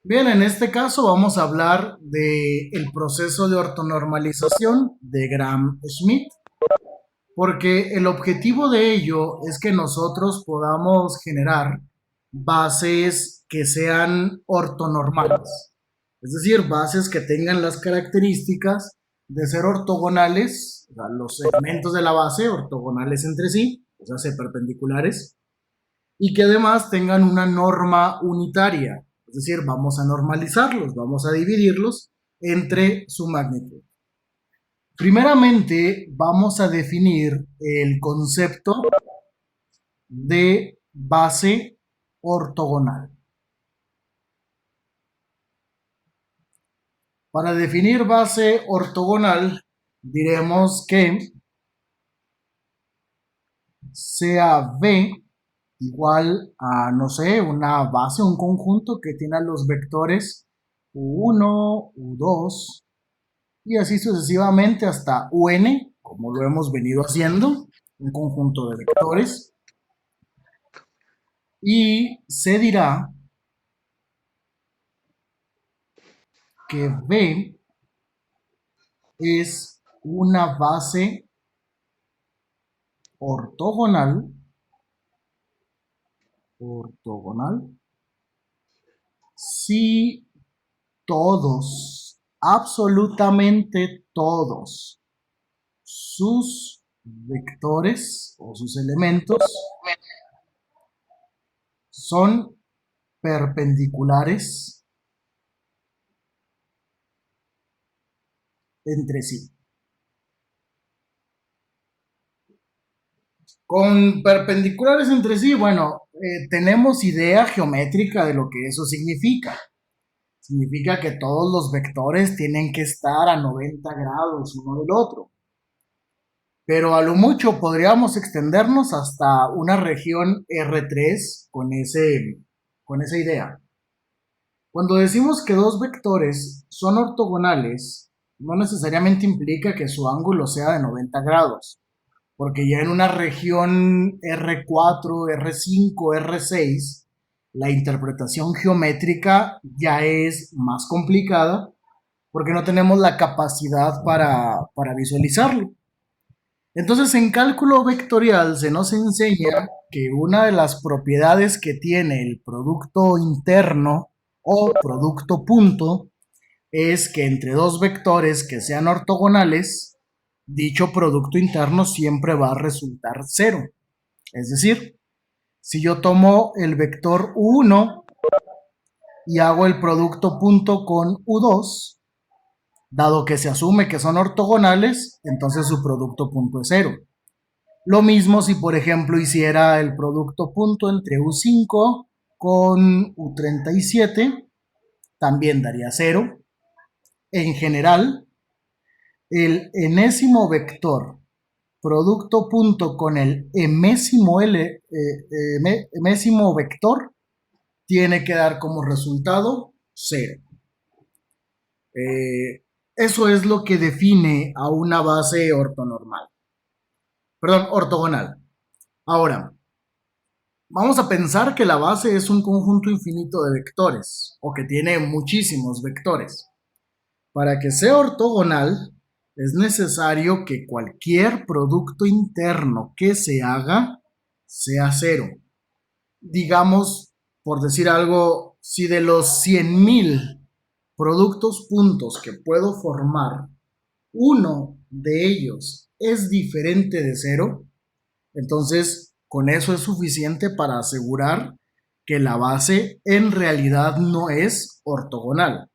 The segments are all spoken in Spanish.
Bien, en este caso vamos a hablar del proceso de ortonormalización de Gram-Schmidt, porque el objetivo de ello es que nosotros podamos generar bases que sean ortonormales, es decir, bases que tengan las características de ser ortogonales, o sea, los segmentos de la base ortogonales entre sí, o sea, ser perpendiculares, y que además tengan una norma unitaria, es decir, vamos a normalizarlos, vamos a dividirlos entre su magnitud. Primeramente, vamos a definir el concepto de base ortogonal. Para definir base ortogonal, diremos que sea B igual a, no sé, una base, un conjunto que tiene los vectores U1, U2 y así sucesivamente hasta UN, como lo hemos venido haciendo, un conjunto de vectores. Y se dirá que B es una base ortogonal si todos, absolutamente todos sus vectores o sus elementos son perpendiculares entre sí. Con perpendiculares entre sí, bueno, tenemos idea geométrica de lo que eso significa. Significa que todos los vectores tienen que estar a 90 grados uno del otro. Pero a lo mucho podríamos extendernos hasta una región R3 con esa idea. Cuando decimos que dos vectores son ortogonales, no necesariamente implica que su ángulo sea de 90 grados, porque ya en una región R4, R5, R6, la interpretación geométrica ya es más complicada porque no tenemos la capacidad para visualizarlo. Entonces, en cálculo vectorial se nos enseña que una de las propiedades que tiene el producto interno o producto punto es que entre dos vectores que sean ortogonales, dicho producto interno siempre va a resultar cero. Es decir, si yo tomo el vector U1 y hago el producto punto con U2, dado que se asume que son ortogonales, entonces su producto punto es cero. Lo mismo si, por ejemplo, hiciera el producto punto entre U5 con U37, también daría cero. En general, el enésimo vector producto punto con el emésimo vector tiene que dar como resultado cero. Eso es lo que define a una base ortonormal. Perdón, ortogonal. Ahora, vamos a pensar que la base es un conjunto infinito de vectores o que tiene muchísimos vectores. Para que sea ortogonal, es necesario que cualquier producto interno que se haga sea cero. Digamos, por decir algo, si de los 100,000 productos puntos que puedo formar, uno de ellos es diferente de cero, entonces con eso es suficiente para asegurar que la base en realidad no es ortogonal.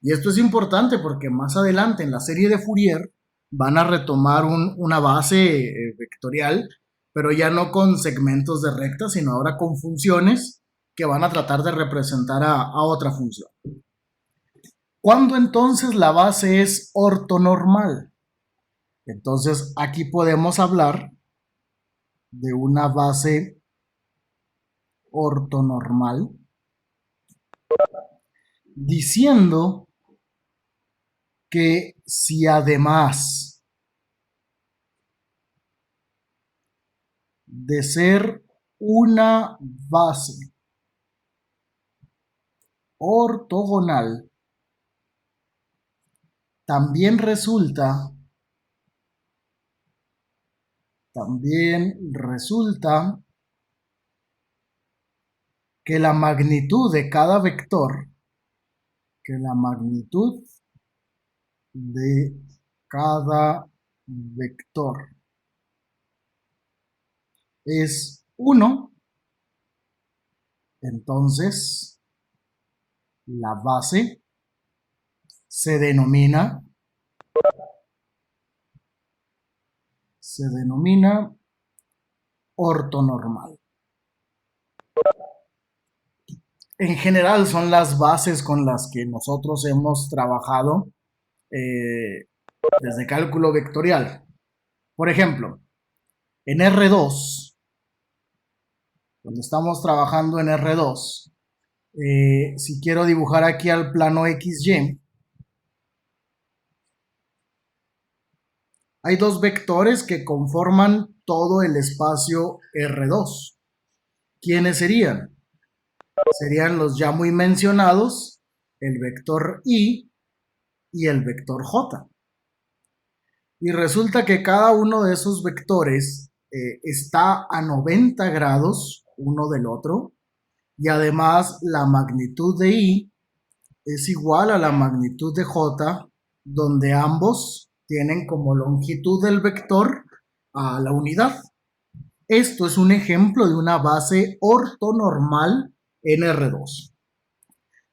Y esto es importante porque más adelante en la serie de Fourier van a retomar una base vectorial, pero ya no con segmentos de recta, sino ahora con funciones que van a tratar de representar a otra función. ¿Cuándo entonces la base es ortonormal? Entonces aquí podemos hablar de una base ortonormal diciendo que si además de ser una base ortogonal, también resulta que la magnitud de cada vector, que la magnitud de cada vector es 1, entonces la base se denomina ortonormal. En general son las bases con las que nosotros hemos trabajado desde cálculo vectorial. Por ejemplo, en R2, cuando estamos trabajando en R2, si quiero dibujar aquí al plano XY, hay dos vectores que conforman todo el espacio R2. ¿Quiénes serían? Serían los ya muy mencionados, el vector I y el vector J. Y resulta que cada uno de esos vectores está a 90 grados uno del otro, y además la magnitud de I es igual a la magnitud de J, donde ambos tienen como longitud del vector a la unidad. Esto es un ejemplo de una base ortonormal en R2.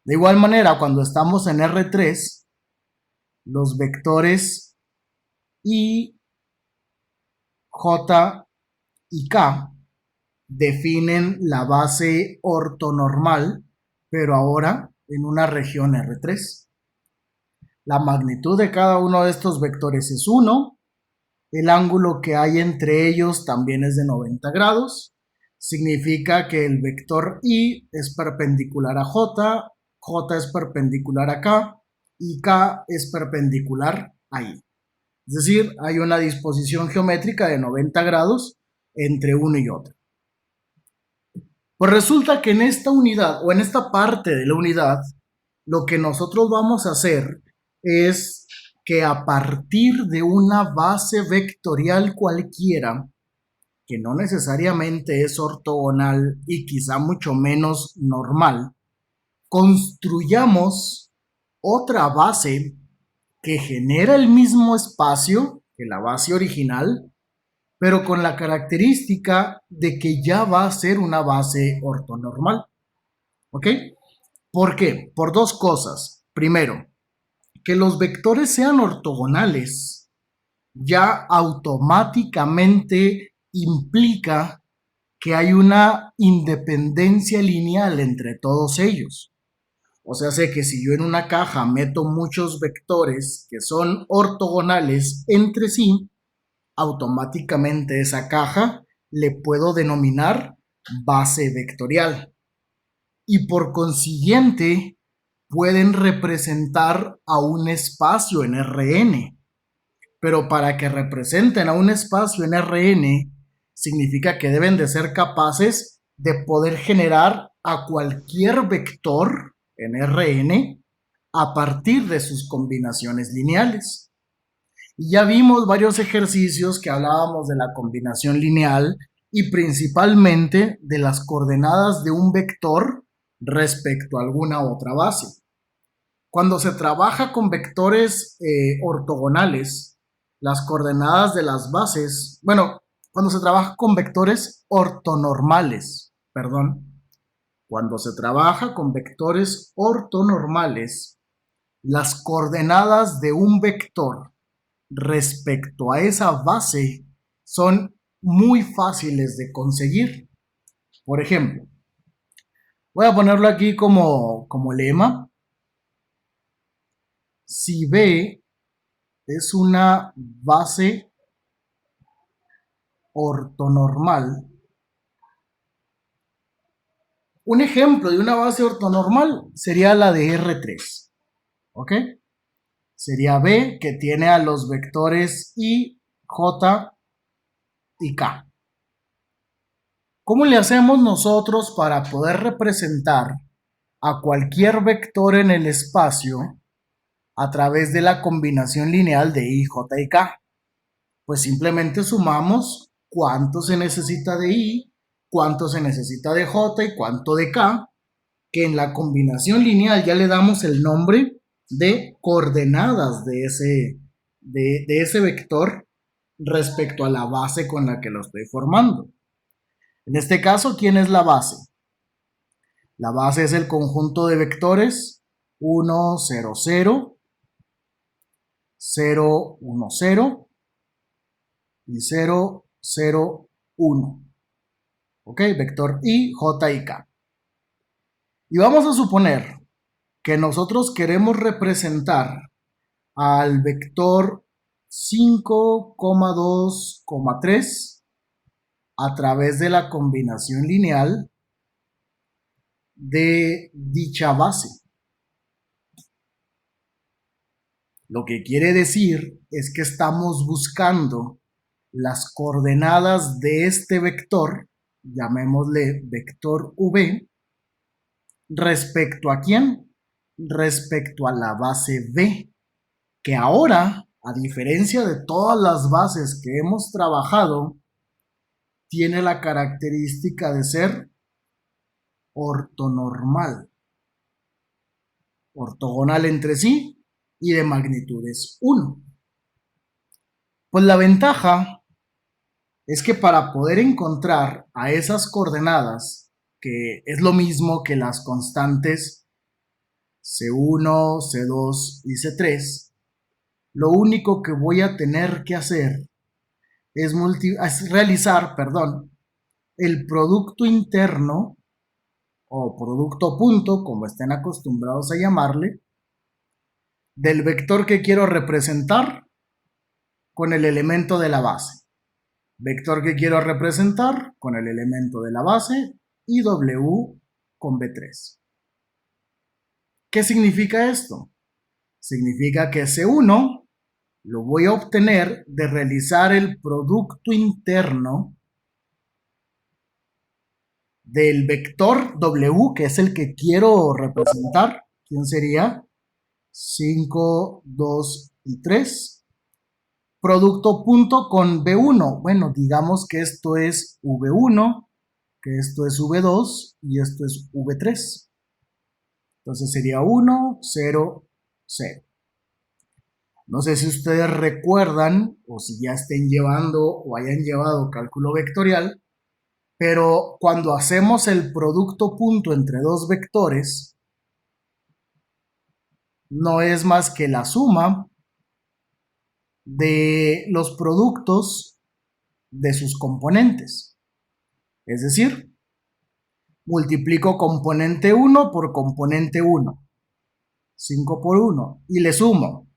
De igual manera, cuando estamos en R3, los vectores I, J y K definen la base ortonormal, pero ahora en una región R3. La magnitud de cada uno de estos vectores es 1, el ángulo que hay entre ellos también es de 90 grados, significa que el vector I es perpendicular a J, J es perpendicular a K y K es perpendicular a I. Es decir, hay una disposición geométrica de 90 grados entre uno y otro. Pues resulta que en esta unidad o en esta parte de la unidad, lo que nosotros vamos a hacer es que a partir de una base vectorial cualquiera, que no necesariamente es ortogonal y quizá mucho menos normal, construyamos otra base que genera el mismo espacio que la base original, pero con la característica de que ya va a ser una base ortonormal. ¿Ok? ¿Por qué? Por dos cosas. Primero, que los vectores sean ortogonales ya automáticamente implica que hay una independencia lineal entre todos ellos. O sea, sé que si yo en una caja meto muchos vectores que son ortogonales entre sí, automáticamente esa caja le puedo denominar base vectorial. Y por consiguiente, pueden representar a un espacio en Rn. Pero para que representen a un espacio en Rn, significa que deben de ser capaces de poder generar a cualquier vector en Rn a partir de sus combinaciones lineales. Y ya vimos varios ejercicios que hablábamos de la combinación lineal y principalmente de las coordenadas de un vector respecto a alguna otra base. Cuando se trabaja con vectores ortogonales, las coordenadas de las bases, cuando se trabaja con vectores ortonormales, cuando se trabaja con vectores ortonormales, las coordenadas de un vector respecto a esa base son muy fáciles de conseguir. Por ejemplo, voy a ponerlo aquí como lema. Si B es una base ortonormal, un ejemplo de una base ortonormal sería la de R3. ¿Ok? Sería B, que tiene a los vectores I, J y K. ¿Cómo le hacemos nosotros para poder representar a cualquier vector en el espacio a través de la combinación lineal de i, j y k. Pues simplemente sumamos cuánto se necesita de i, cuánto se necesita de j y cuánto de k, que en la combinación lineal ya le damos el nombre de coordenadas de ese vector respecto a la base con la que lo estoy formando. En este caso, ¿quién es la base? La base es el conjunto de vectores 1, 0, 0, 0, 1, 0 y 0, 0, 1. ¿Ok? Vector i, j y k. Y vamos a suponer que nosotros queremos representar al vector 5,2,3 a través de la combinación lineal de dicha base. Lo que quiere decir es que estamos buscando las coordenadas de este vector, llamémosle vector v, ¿respecto a quién? Respecto a la base v, que ahora, a diferencia de todas las bases que hemos trabajado, tiene la característica de ser ortonormal, ortogonal entre sí y de magnitudes 1. Pues la ventaja es que para poder encontrar a esas coordenadas, que es lo mismo que las constantes C1, C2 y C3, lo único que voy a tener que hacer es realizar el producto interno o producto punto, como estén acostumbrados a llamarle, del vector que quiero representar con el elemento de la base. Vector que quiero representar con el elemento de la base y W con B3. ¿Qué significa esto? Significa que C1 lo voy a obtener de realizar el producto interno del vector W, que es el que quiero representar. ¿Quién sería? 5, 2 y 3. Producto punto con V1. Bueno, digamos que esto es V1, que esto es V2 y esto es V3. Entonces sería 1, 0, 0. No sé si ustedes recuerdan o si ya estén llevando o hayan llevado cálculo vectorial, pero cuando hacemos el producto punto entre dos vectores, no es más que la suma de los productos de sus componentes. Es decir, multiplico componente 1 por componente 1, 5 por 1, y le sumo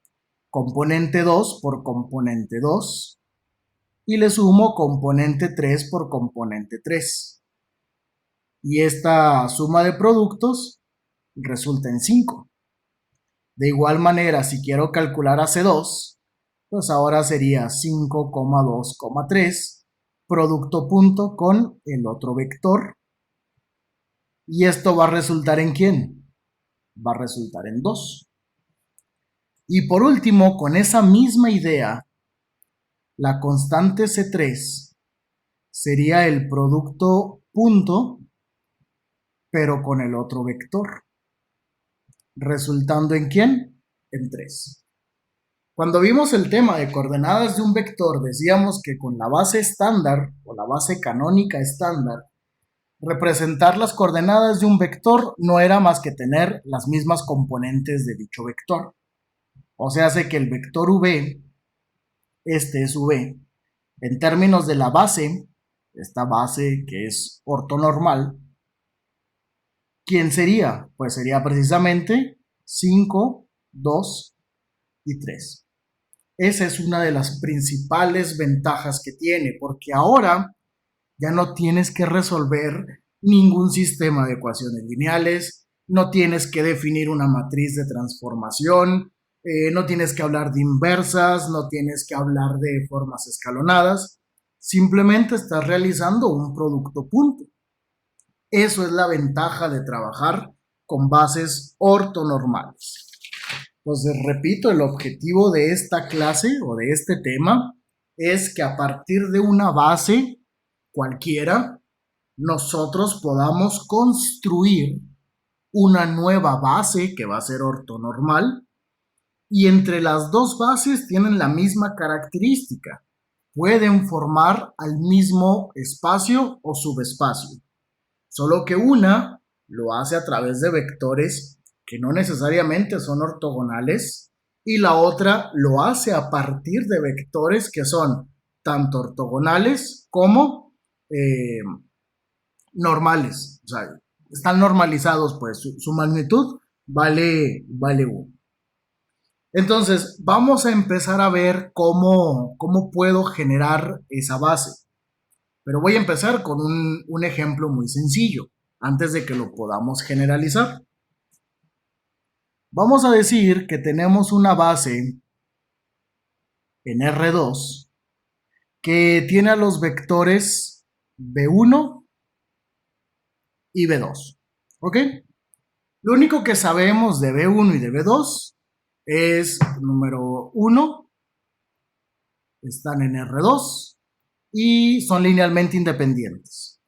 componente 2 por componente 2, y le sumo componente 3 por componente 3. Y esta suma de productos resulta en 5. De igual manera, si quiero calcular a C2, pues ahora sería 5,2,3, producto punto con el otro vector. ¿Y esto va a resultar en quién? Va a resultar en 2. Y por último, con esa misma idea, la constante C3 sería el producto punto, pero con el otro vector, resultando en quién? En 3. Cuando vimos el tema de coordenadas de un vector, decíamos que con la base estándar o la base canónica estándar, representar las coordenadas de un vector no era más que tener las mismas componentes de dicho vector. O sea, hace que el vector v, este es v, en términos de la base, esta base que es ortonormal, ¿quién sería? Pues sería precisamente 5, 2 y 3. Esa es una de las principales ventajas que tiene, porque ahora ya no tienes que resolver ningún sistema de ecuaciones lineales, no tienes que definir una matriz de transformación, no tienes que hablar de inversas, no tienes que hablar de formas escalonadas, simplemente estás realizando un producto punto. Eso es la ventaja de trabajar con bases ortonormales. Entonces, repito, el objetivo de esta clase o de este tema es que a partir de una base cualquiera, nosotros podamos construir una nueva base que va a ser ortonormal y entre las dos bases tienen la misma característica. Pueden formar al mismo espacio o subespacio, solo que una lo hace a través de vectores que no necesariamente son ortogonales y la otra lo hace a partir de vectores que son tanto ortogonales como normales, o sea, están normalizados, pues su magnitud vale 1. Entonces, vamos a empezar a ver cómo puedo generar esa base. Pero voy a empezar con un ejemplo muy sencillo, antes de que lo podamos generalizar. Vamos a decir que tenemos una base en R2 que tiene a los vectores B1 y B2. ¿Ok? Lo único que sabemos de B1 y de B2 es, número 1, están en R2 y son linealmente independientes.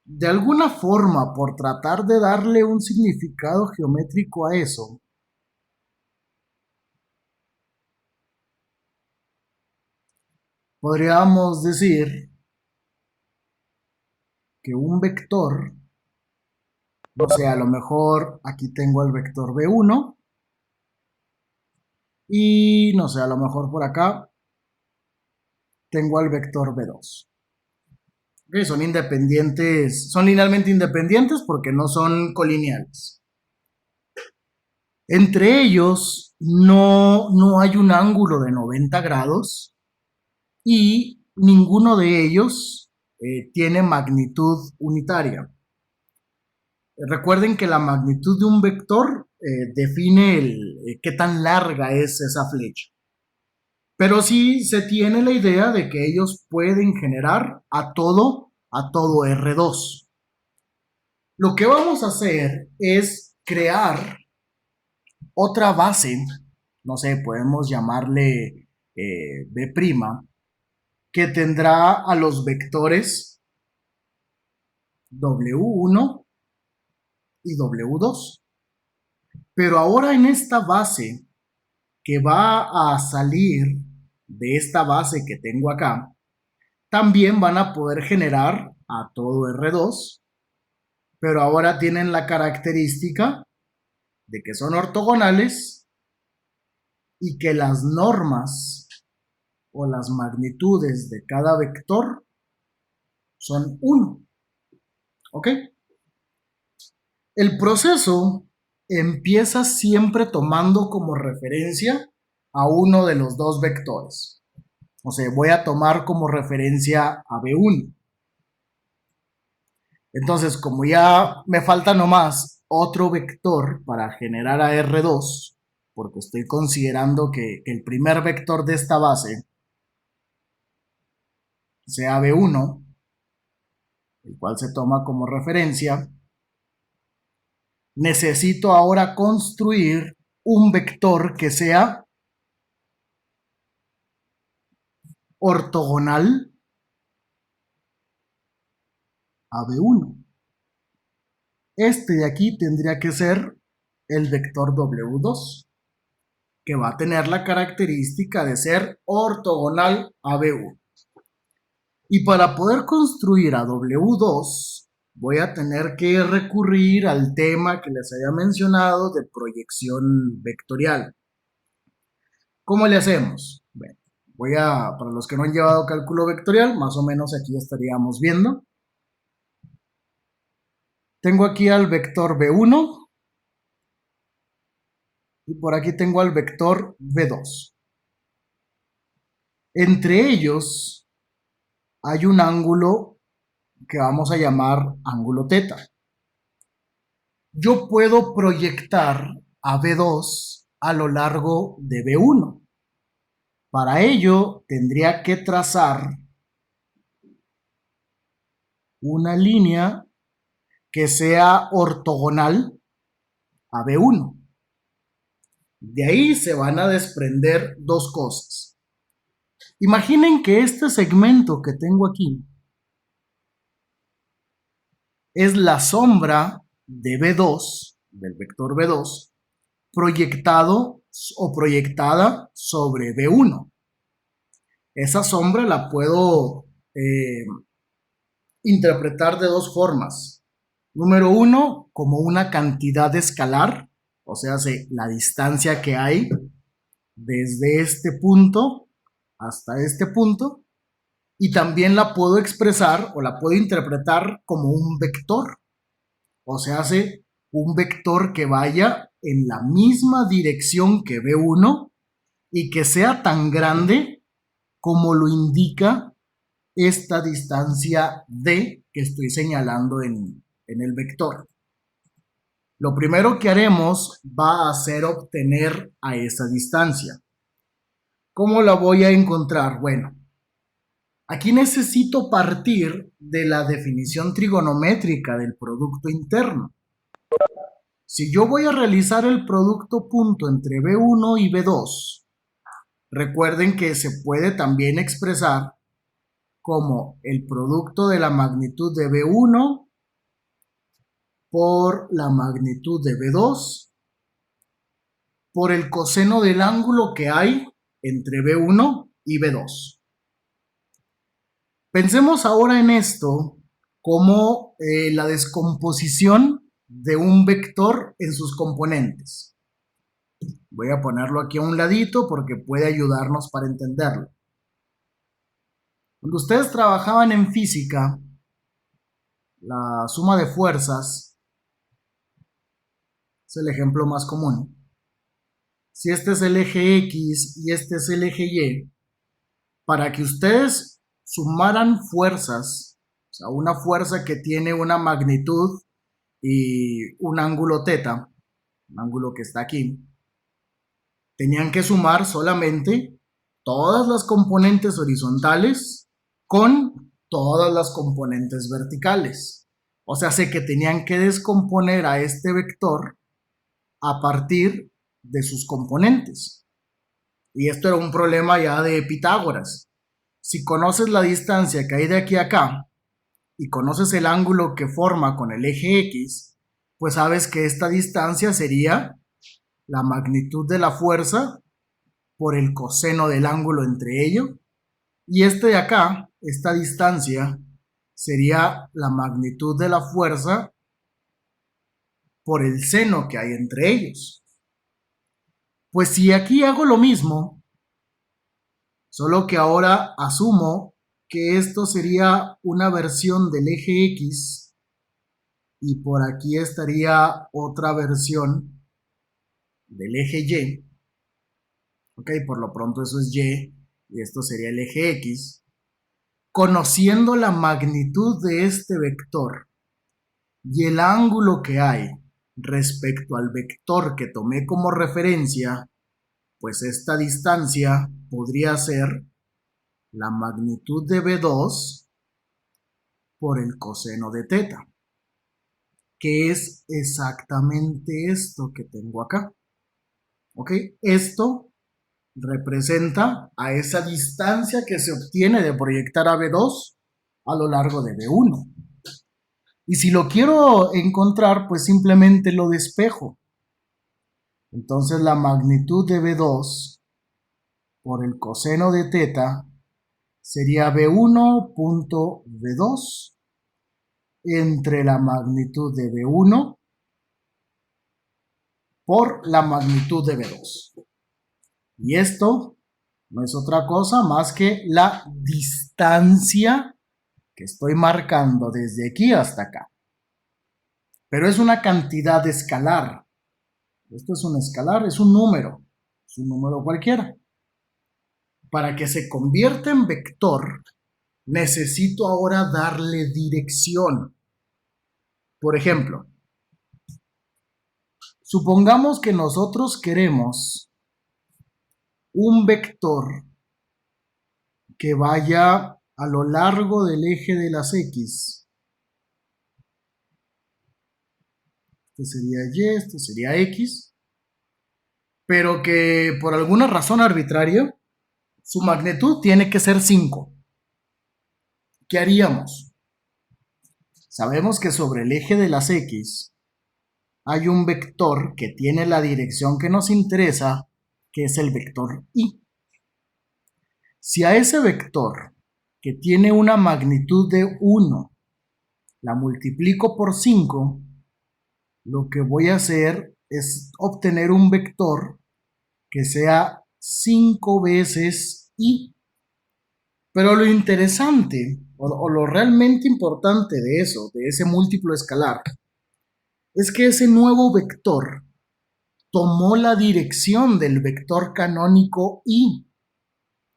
De alguna forma, por tratar de darle un significado geométrico a eso, podríamos decir que un vector, no sé, a lo mejor aquí tengo el vector B1 y no sé, a lo mejor por acá tengo el vector B2. Okay, son independientes, son linealmente independientes porque no son colineales. Entre ellos no hay un ángulo de 90 grados y ninguno de ellos tiene magnitud unitaria. Recuerden que la magnitud de un vector define qué tan larga es esa flecha. Pero sí se tiene la idea de que ellos pueden generar a todo R2. Lo que vamos a hacer es crear otra base, no sé, podemos llamarle B', que tendrá a los vectores W1 y W2. Pero ahora en esta base que va a salir de esta base que tengo acá, también van a poder generar a todo R2, pero ahora tienen la característica de que son ortogonales y que las normas o las magnitudes de cada vector son 1. ¿Ok? El proceso empieza siempre tomando como referencia a uno de los dos vectores. O sea, voy a tomar como referencia a B1. Entonces, como ya me falta nomás otro vector para generar a R2, porque estoy considerando que el primer vector de esta base sea B1, el cual se toma como referencia, necesito ahora construir un vector que sea ortogonal a B1. Este de aquí tendría que ser el vector W2, que va a tener la característica de ser ortogonal a B1. Y para poder construir a W2, voy a tener que recurrir al tema que les había mencionado de proyección vectorial. ¿Cómo le hacemos? Bueno, para los que no han llevado cálculo vectorial, más o menos aquí estaríamos viendo. Tengo aquí al vector B1 y por aquí tengo al vector B2. Entre ellos hay un ángulo que vamos a llamar ángulo teta. Yo puedo proyectar a B2 a lo largo de B1. Para ello tendría que trazar una línea que sea ortogonal a B1. De ahí se van a desprender dos cosas. Imaginen que este segmento que tengo aquí es la sombra de B2, del vector B2, proyectado o proyectada sobre B1. Esa sombra la puedo interpretar de dos formas. Número uno, como una cantidad escalar, o sea, la distancia que hay desde este punto hasta este punto, y también la puedo expresar o la puedo interpretar como un vector, o sea, un vector que vaya en la misma dirección que B1 y que sea tan grande como lo indica esta distancia D que estoy señalando en el vector. Lo primero que haremos va a ser obtener a esa distancia. ¿Cómo la voy a encontrar? Bueno, aquí necesito partir de la definición trigonométrica del producto interno. Si yo voy a realizar el producto punto entre B1 y B2, recuerden que se puede también expresar como el producto de la magnitud de B1 por la magnitud de B2 por el coseno del ángulo que hay entre B1 y B2. Pensemos ahora en esto como la descomposición de un vector en sus componentes. Voy a ponerlo aquí a un ladito porque puede ayudarnos para entenderlo. Cuando ustedes trabajaban en física, la suma de fuerzas es el ejemplo más común. Si este es el eje X y este es el eje Y, para que ustedes sumaran fuerzas, o sea, una fuerza que tiene una magnitud y un ángulo teta, un ángulo que está aquí, tenían que sumar solamente todas las componentes horizontales con todas las componentes verticales. O sea, sé que tenían que descomponer a este vector a partir de sus componentes. Y esto era un problema ya de Pitágoras. Si conoces la distancia que hay de aquí a acá y conoces el ángulo que forma con el eje X, pues sabes que esta distancia sería la magnitud de la fuerza por el coseno del ángulo entre ellos. Y este de acá, esta distancia, sería la magnitud de la fuerza por el seno que hay entre ellos. Pues si aquí hago lo mismo, solo que ahora asumo que esto sería una versión del eje X y por aquí estaría otra versión del eje Y. Ok, por lo pronto eso es Y y esto sería el eje X. Conociendo la magnitud de este vector y el ángulo que hay respecto al vector que tomé como referencia, pues esta distancia podría ser la magnitud de B2 por el coseno de teta, que es exactamente esto que tengo acá. ¿Ok? Esto representa a esa distancia que se obtiene de proyectar a B2 a lo largo de B1. Y si lo quiero encontrar, pues simplemente lo despejo. Entonces la magnitud de B2 por el coseno de teta sería B1.B2 entre la magnitud de B1 por la magnitud de B2. Y esto no es otra cosa más que la distancia que estoy marcando desde aquí hasta acá. Pero es una cantidad escalar. Esto es un escalar, es un número cualquiera. Para que se convierta en vector, necesito ahora darle dirección. Por ejemplo, supongamos que nosotros queremos un vector que vaya a lo largo del eje de las X este sería Y, este sería X, pero que por alguna razón arbitraria, su magnitud tiene que ser 5. ¿Qué haríamos? Sabemos que sobre el eje de las X hay un vector que tiene la dirección que nos interesa, que es el vector Y. Si a ese vector, que tiene una magnitud de 1, la multiplico por 5, lo que voy a hacer es obtener un vector que sea 5 veces Y. Pero lo interesante, o lo realmente importante de eso, de ese múltiplo escalar, es que ese nuevo vector tomó la dirección del vector canónico Y.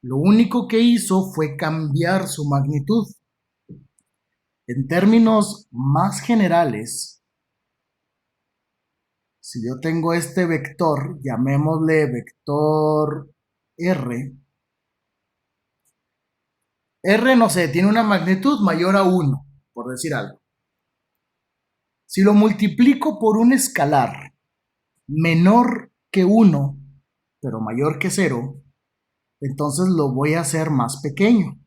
Lo único que hizo fue cambiar su magnitud. En términos más generales, si yo tengo este vector, llamémosle vector R. R, no sé, tiene una magnitud mayor a 1, por decir algo. Si lo multiplico por un escalar menor que 1, pero mayor que 0, entonces lo voy a hacer más pequeño.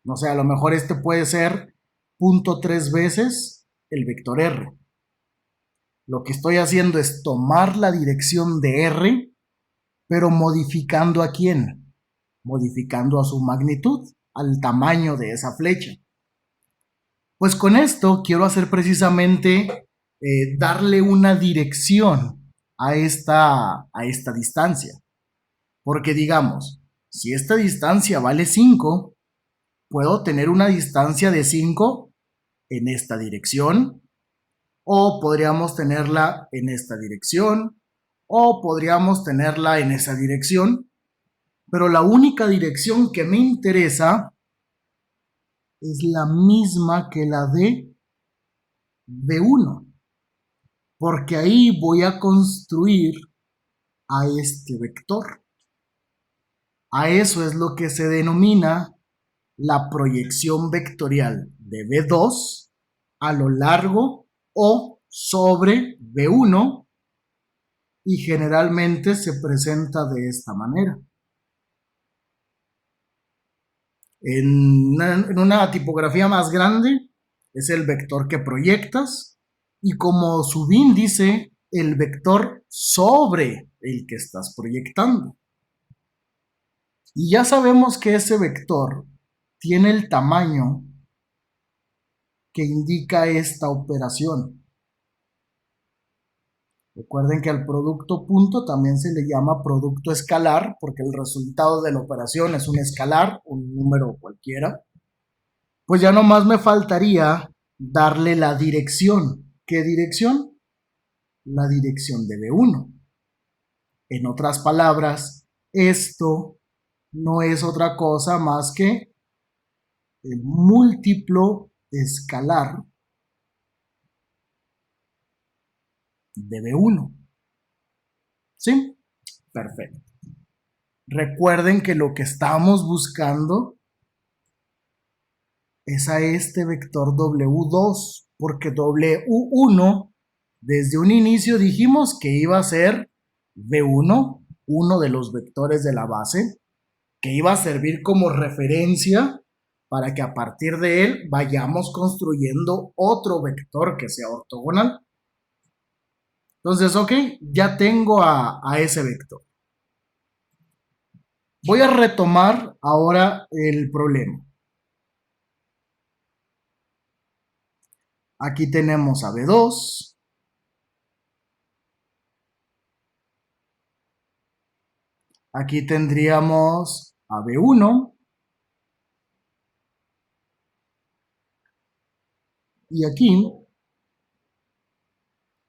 No sé, a lo mejor este puede ser 0.3 veces el vector R. Lo que estoy haciendo es tomar la dirección de R, pero modificando ¿a quién? Modificando a su magnitud, al tamaño de esa flecha. Pues con esto quiero hacer precisamente darle una dirección a esta distancia. Porque digamos, si esta distancia vale 5, puedo tener una distancia de 5 en esta dirección, o podríamos tenerla en esta dirección, o podríamos tenerla en esa dirección, pero la única dirección que me interesa es la misma que la de B1, porque ahí voy a construir a este vector. A eso es lo que se denomina la proyección vectorial de B2 a lo largo o sobre B1, y generalmente se presenta de esta manera. En una tipografía más grande es el vector que proyectas, y como su BIN dice, el vector sobre el que estás proyectando. Y ya sabemos que ese vector tiene el tamaño que indica esta operación. Recuerden que al producto punto también se le llama producto escalar, porque el resultado de la operación es un escalar, un número cualquiera. Pues ya nomás me faltaría darle la dirección. ¿Qué dirección? La dirección de B1. En otras palabras, esto no es otra cosa más que el múltiplo escalar de B1. ¿Sí? Perfecto. Recuerden que lo que estamos buscando es a este vector W2, porque W1 desde un inicio dijimos que iba a ser B1, uno de los vectores de la base, que iba a servir como referencia para que a partir de él vayamos construyendo otro vector que sea ortogonal. Entonces, ok, ya tengo a ese vector. Voy a retomar ahora el problema. Aquí tenemos a B2. Aquí tendríamos a B1. Y aquí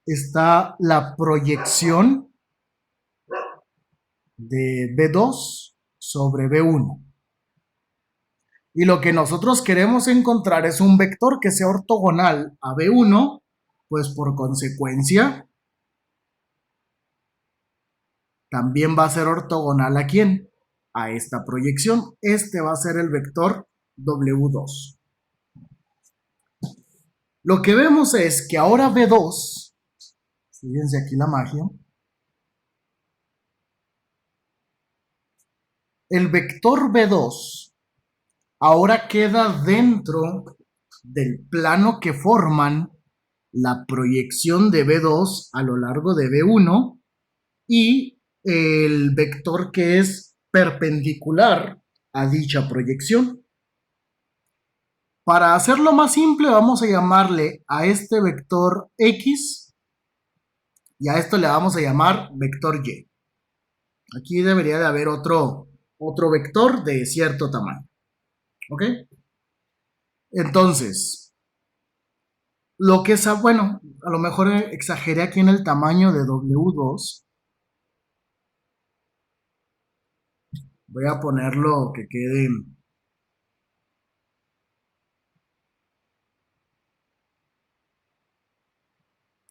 está la proyección de B2 sobre B1. Y lo que nosotros queremos encontrar es un vector que sea ortogonal a B1, pues por consecuencia también va a ser ortogonal ¿a quién? A esta proyección. Este va a ser el vector W2. Lo que vemos es que ahora B2 Fíjense aquí la magia. El vector B2 ahora queda dentro del plano que forman la proyección de B2 a lo largo de B1 y el vector que es perpendicular a dicha proyección. Para hacerlo más simple, vamos a llamarle a este vector X y a esto le vamos a llamar vector Y. Aquí debería de haber otro vector de cierto tamaño. ¿Ok? Entonces, lo que es, bueno, a lo mejor exageré aquí en el tamaño de W2. Voy a ponerlo que quede.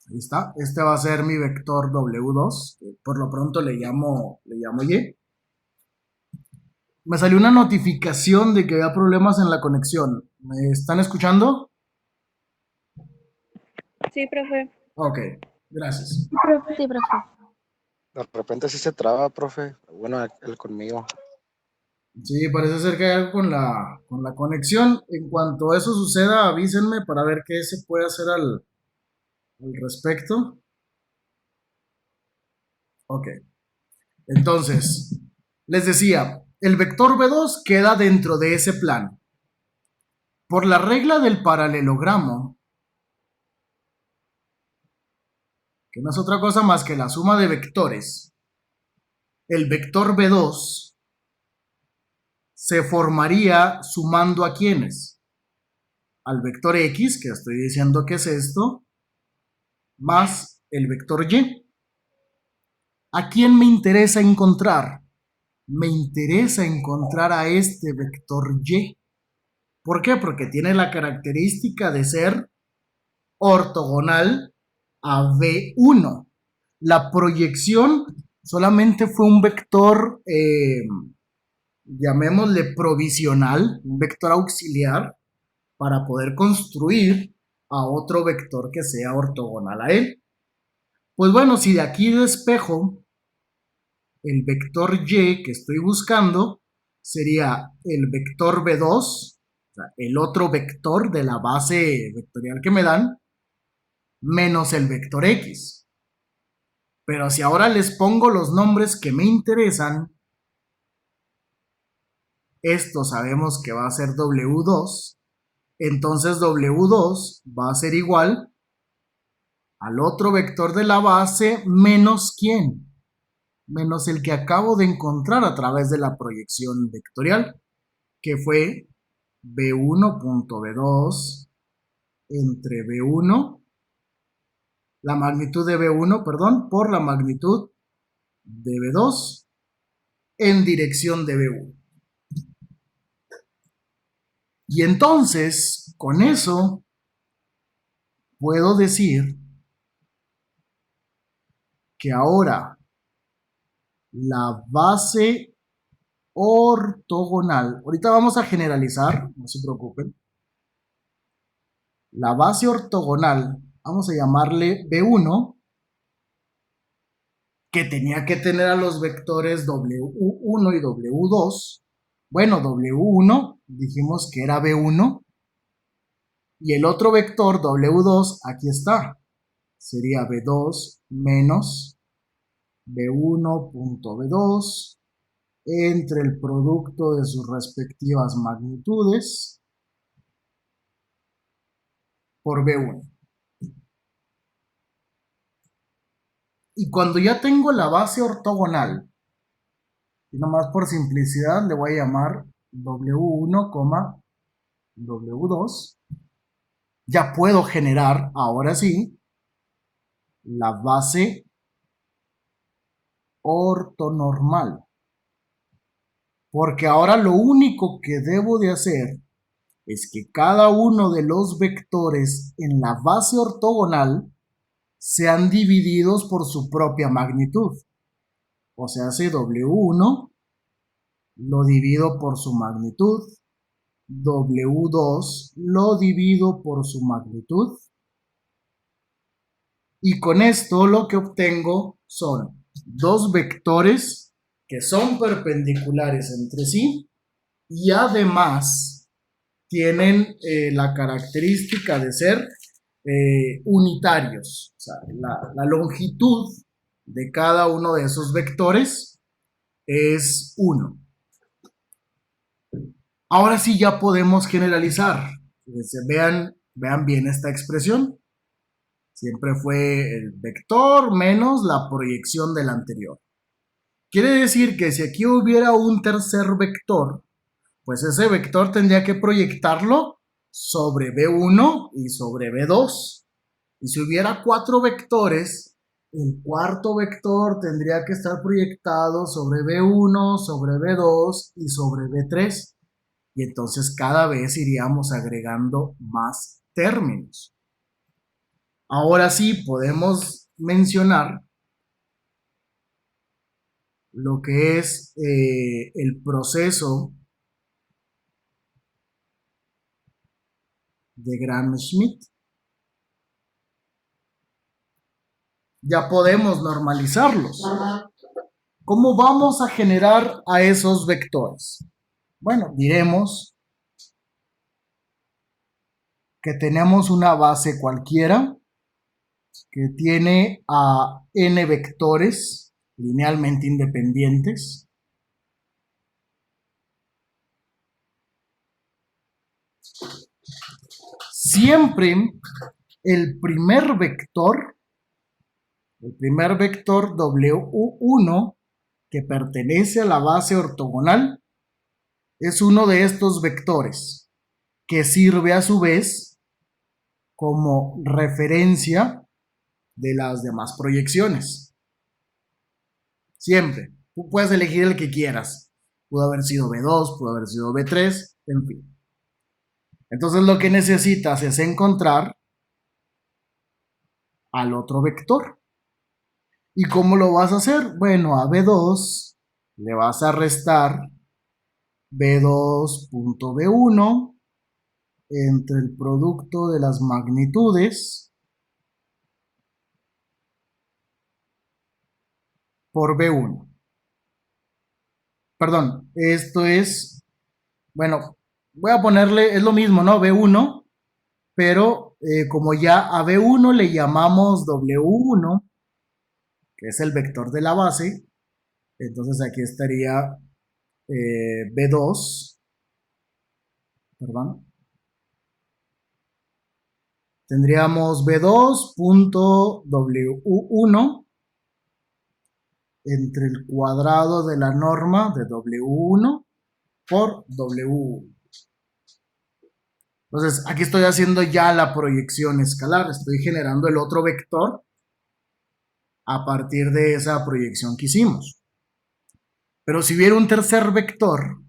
Ahí está. Este va a ser mi vector W2. Que por lo pronto le llamo Y. Me salió una notificación de que había problemas en la conexión. ¿Me están escuchando? Sí, profe. Ok, gracias. Sí, profe. De repente sí se traba, profe. Bueno, el conmigo. Sí, parece ser que hay algo con la conexión. En cuanto eso suceda, avísenme para ver qué se puede hacer al respecto. Ok, entonces, les decía, el vector B2 queda dentro de ese plano. Por la regla del paralelogramo, que no es otra cosa más que la suma de vectores, el vector B2 se formaría sumando a quiénes? Al vector X, que estoy diciendo que es esto, más el vector Y. ¿A quién me interesa encontrar? Me interesa encontrar a este vector Y. ¿Por qué? Porque tiene la característica de ser ortogonal a B1. La proyección solamente fue un vector, llamémosle provisional, un vector auxiliar, para poder construir a otro vector que sea ortogonal a él. Pues bueno, si de aquí despejo el vector Y que estoy buscando, sería el vector B2, o sea, el otro vector de la base vectorial que me dan, menos el vector X. Pero si ahora les pongo los nombres que me interesan, esto sabemos que va a ser W2, entonces W2 va a ser igual al otro vector de la base menos ¿quién? Menos el que acabo de encontrar a través de la proyección vectorial, que fue B1.B2 entre B1, la magnitud de B1, perdón, por la magnitud de B2 en dirección de B1. Y entonces, con eso, puedo decir que ahora la base ortogonal, ahorita vamos a generalizar, no se preocupen, la base ortogonal, vamos a llamarle B1, que tenía que tener a los vectores W1 y W2. Bueno, W1 dijimos que era B1 y el otro vector W2 aquí está. Sería B2 menos B1.B2 entre el producto de sus respectivas magnitudes por B1. Y cuando ya tengo la base ortogonal, y nomás por simplicidad le voy a llamar W1, W2, ya puedo generar, ahora sí, la base ortonormal. Porque ahora lo único que debo de hacer es que cada uno de los vectores en la base ortogonal sean divididos por su propia magnitud. O sea, si W1 lo divido por su magnitud, W2 lo divido por su magnitud Y con esto lo que obtengo son dos vectores que son perpendiculares entre sí y además tienen la característica de ser unitarios. O sea, la longitud de cada uno de esos vectores es 1. Ahora sí ya podemos generalizar. Vean bien esta expresión. Siempre fue el vector menos la proyección del anterior. Quiere decir que si aquí hubiera un tercer vector, pues ese vector tendría que proyectarlo sobre B1 y sobre B2. Y si hubiera 4 vectores, el cuarto vector tendría que estar proyectado sobre B1, sobre B2 y sobre B3. Y entonces cada vez iríamos agregando más términos. Ahora sí podemos mencionar lo que es el proceso de Gram-Schmidt. Ya podemos normalizarlos. ¿Cómo vamos a generar a esos vectores? Bueno, diremos que tenemos una base cualquiera que tiene a n vectores linealmente independientes. Siempre el primer vector W1 que pertenece a la base ortogonal es uno de estos vectores que sirve a su vez como referencia de las demás proyecciones. Siempre. Tú puedes elegir el que quieras. Pudo haber sido B2, pudo haber sido B3, en fin. Entonces lo que necesitas es encontrar al otro vector. ¿Y cómo lo vas a hacer? Bueno, a B2 le vas a restar B2.B1 entre el producto de las magnitudes por B1. Perdón, esto es, bueno, voy a ponerle, es lo mismo, ¿no? B1, pero como ya a B1 le llamamos W1, que es el vector de la base, entonces aquí estaría B2, perdón, tendríamos B2.W1 entre el cuadrado de la norma de W1 por W1. Entonces, aquí estoy haciendo ya la proyección escalar, estoy generando el otro vector a partir de esa proyección que hicimos. Pero si hubiera un tercer vector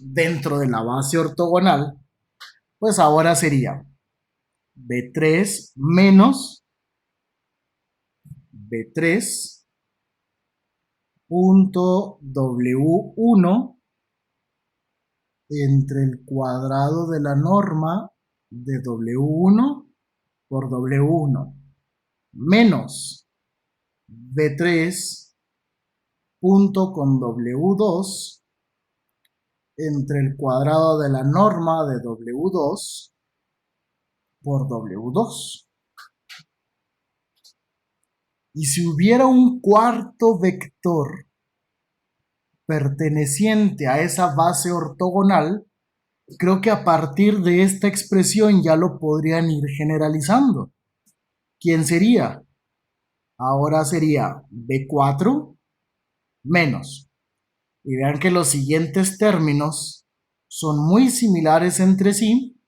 dentro de la base ortogonal, pues ahora sería B3 menos B3 punto W1 entre el cuadrado de la norma de W1 por W1 menos B3 punto con W2 entre el cuadrado de la norma de W2 por W2. Y si hubiera un cuarto vector perteneciente a esa base ortogonal, creo que a partir de esta expresión ya lo podrían ir generalizando. ¿Quién sería? Ahora sería B4 menos. Y vean que los siguientes términos son muy similares entre sí,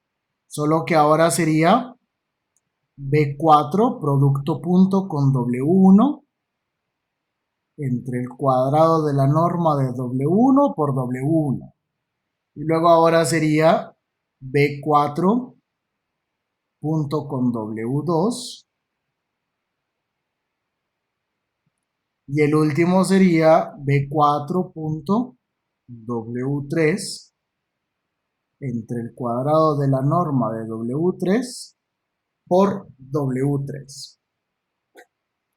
solo que ahora sería B4 producto punto con W1 entre el cuadrado de la norma de W1 por W1. Y luego ahora sería B4 punto con W2. Y el último sería B4 punto W3 entre el cuadrado de la norma de W3 por W3.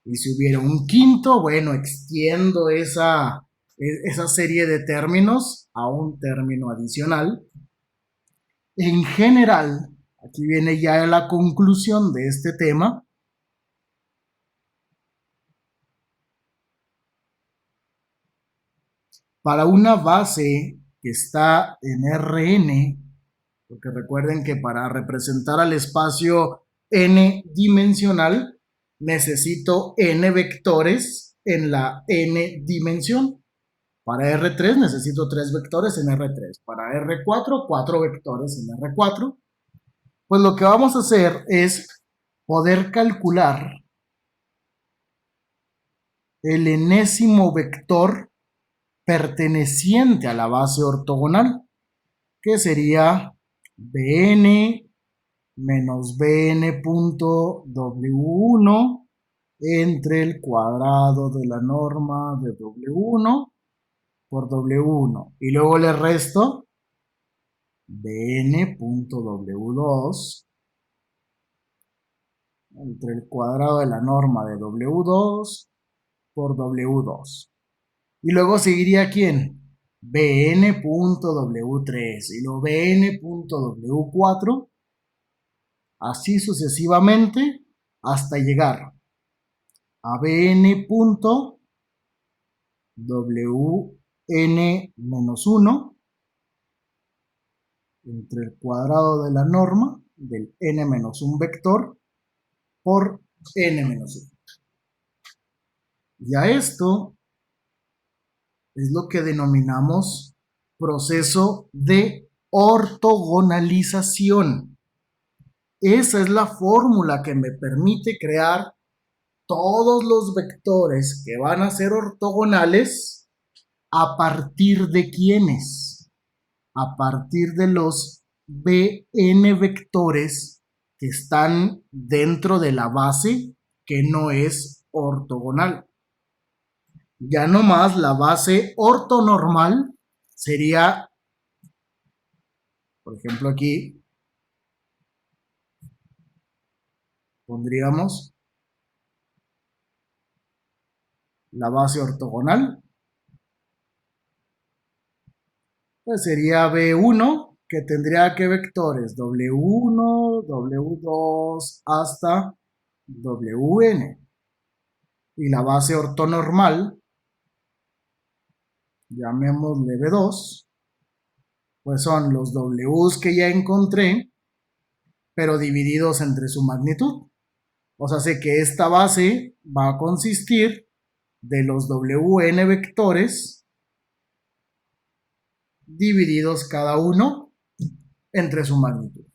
Y si hubiera un quinto, bueno, extiendo esa serie de términos a un término adicional. En general, aquí viene ya la conclusión de este tema. Para una base que está en Rn, porque recuerden que para representar al espacio n dimensional necesito n vectores en la n dimensión. Para R3 necesito 3 vectores en R3. Para R4, 4 vectores en R4. Pues lo que vamos a hacer es poder calcular el enésimo vector perteneciente a la base ortogonal, que sería Bn menos Bn.W1 entre el cuadrado de la norma de W1 por W1. Y luego le resto Bn.W2 entre el cuadrado de la norma de W2 por W2. Y luego seguiría ¿quién? Bn.W3 y luego Bn.W4, así sucesivamente hasta llegar a Bn.Wn-1 entre el cuadrado de la norma del n-1 vector por n-1. Y a esto es lo que denominamos proceso de ortogonalización. Esa es la fórmula que me permite crear todos los vectores que van a ser ortogonales. ¿A partir de quiénes? A partir de los Bn vectores que están dentro de la base que no es ortogonal. Ya no más la base ortonormal sería, por ejemplo aquí, pondríamos la base ortogonal, pues sería B1, que tendría que vectores W1, W2 hasta Wn. Y la base ortonormal, llamémosle B2, pues son los Ws que ya encontré, pero divididos entre su magnitud. O sea, sé que esta base va a consistir de los Wn vectores divididos cada uno entre su magnitud.